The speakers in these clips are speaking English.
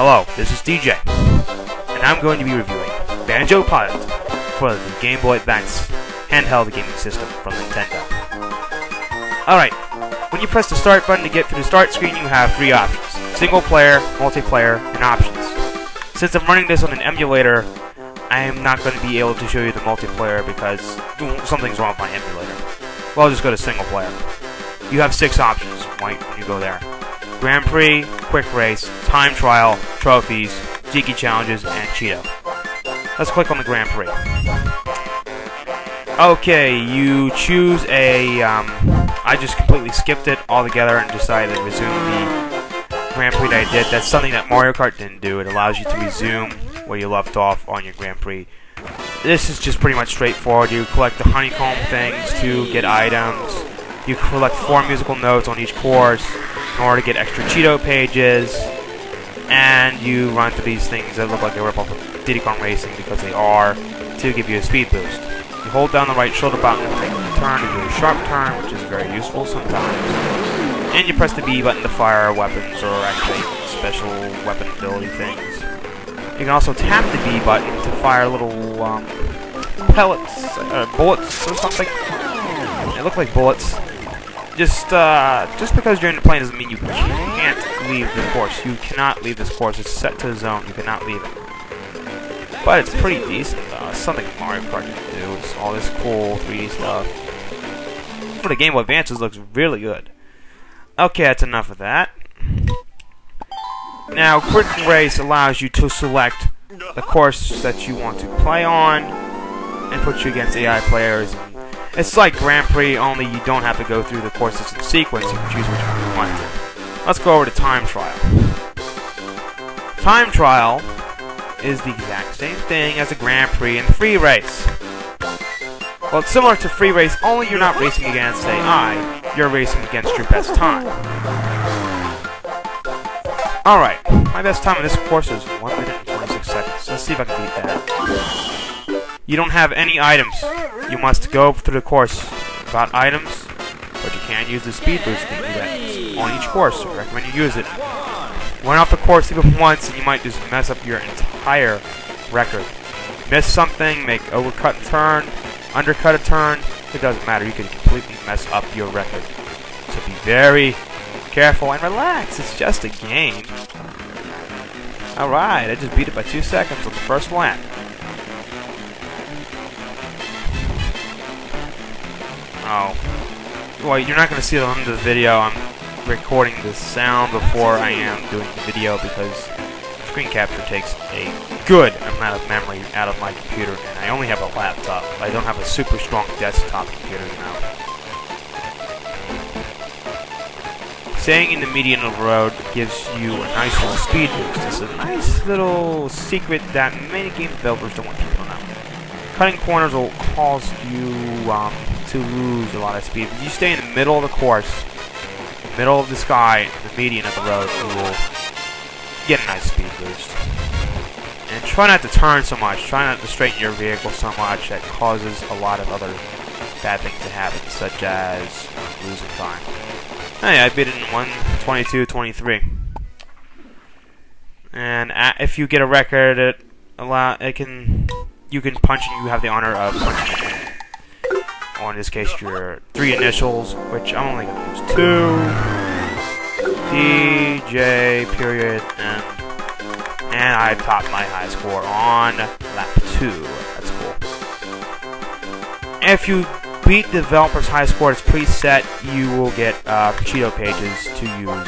Hello, this is DJ, and I'm going to be reviewing Banjo Pilot for the Game Boy Advance handheld gaming system from Nintendo. Alright, when you press the start button to get to the start screen, you have three options: single player, multiplayer, and options. Since I'm running this on an emulator, I am not going to be able to show you the multiplayer because something's wrong with my emulator. Well, I'll just go to single player. You have 6 options when you go there: Grand Prix, Quick Race, Time Trial, Trophies, Jiggy Challenges, and Cheeto. Let's click on the Grand Prix. Okay, you choose a... I just completely skipped it altogether and decided to resume the Grand Prix that I did. That's something that Mario Kart didn't do. It allows you to resume where you left off on your Grand Prix. This is just pretty much straightforward. You collect the honeycomb things to get items. You collect 4 musical notes on each course in order to get extra Cheeto pages. And you run through these things that look like a ripoff of Diddy Kong Racing, because they are, to give you a speed boost. You hold down the right shoulder button and take a turn to do a sharp turn, which is very useful sometimes. And you press the B button to fire weapons or activate special weapon ability things. You can also tap the B button to fire little pellets, bullets or something. They look like bullets. Just because you're in the plane doesn't mean you can't leave the course. You cannot leave this course. It's set to a zone. You cannot leave it. But it's pretty decent. It's something Mario Kart can do. It's all this cool 3D stuff. For the Game Boy Advance, it looks really good. Okay, that's enough of that. Now, Quick Race allows you to select the course that you want to play on and put you against AI players. It's like Grand Prix, only you don't have to go through the courses in sequence. You can choose which one you want to. Let's go over to Time Trial. Time Trial is the exact same thing as a Grand Prix and Free Race. Well, it's similar to Free Race, only you're not racing against AI, you're racing against your best time. Alright, my best time in this course is 1 minute and 26 seconds. Let's see if I can beat that. You don't have any items. You must go through the course without items, but you can use the speed boost to do that on each course. I recommend you use it. Run off the course even once and you might just mess up your entire record. Miss something, make overcut a turn, undercut a turn, it doesn't matter. You can completely mess up your record. So be very careful and relax. It's just a game. Alright, I just beat it by 2 seconds on the first lap. Oh. Well, you're not going to see it on the video. I'm recording the sound before I am doing the video because screen capture takes a good amount of memory out of my computer, and I only have a laptop. I don't have a super strong desktop computer now. Staying in the median of the road gives you a nice little speed boost. It's a nice little secret that many game developers don't want people to know. Cutting corners will cause you to lose a lot of speed. If you stay in the middle of the course, middle of the sky, the median of the road, you will get a nice speed boost. And try not to turn so much. Try not to straighten your vehicle so much. That causes a lot of other bad things to happen, such as losing time. Hey, I beat it in 1:22:23. And if you get a record, you can punch, and you have the honor of punching it. Or in this case, your 3 initials, which I'm only going to use 2. DJ, period, M. And I topped my high score on lap 2. That's cool. If you beat the developer's high score that's preset, you will get Cheeto pages to use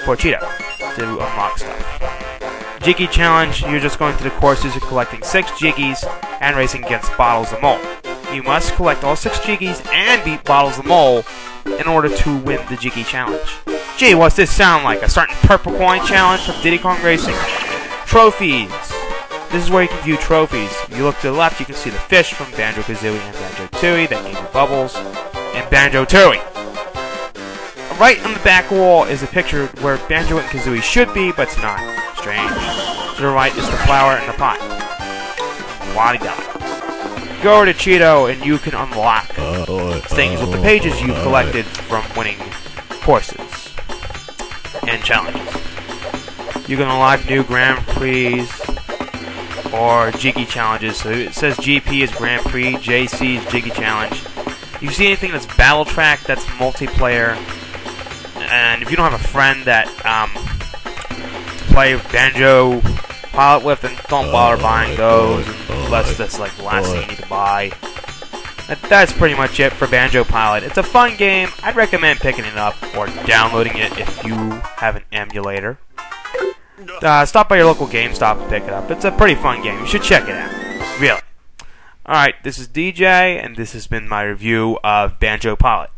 for Cheeto to unlock stuff. Jiggy Challenge, you're just going through the courses and collecting 6 Jiggies and racing against Bottles of Mole. You must collect all 6 Jiggies and beat Bottles of Mole in order to win the Jiggy Challenge. Gee, what's this sound like? A certain purple coin challenge from Diddy Kong Racing. Trophies. This is where you can view trophies. You look to the left, you can see the fish from Banjo Kazooie and Banjo Tooie that gave you bubbles, and Banjo Tooie. Right on the back wall is a picture where Banjo and Kazooie should be, but it's not. Strange. To the right is the flower and the pot. Wadi-da. Go over to Cheeto and you can unlock things with the pages you've collected from winning courses and challenges. You can unlock new Grand Prix or Jiggy challenges. So it says GP is Grand Prix, JC is Jiggy Challenge. You see anything that's Battle Track, that's multiplayer. And if you don't have a friend that to play Banjo Pilot with, then don't bother buying those unless that's like the last thing you need to buy. That's pretty much it for Banjo Pilot. It's a fun game. I'd recommend picking it up or downloading it if you have an emulator. Stop by your local GameStop and pick it up. It's a pretty fun game. You should check it out. Really. Alright, this is DJ, and this has been my review of Banjo Pilot.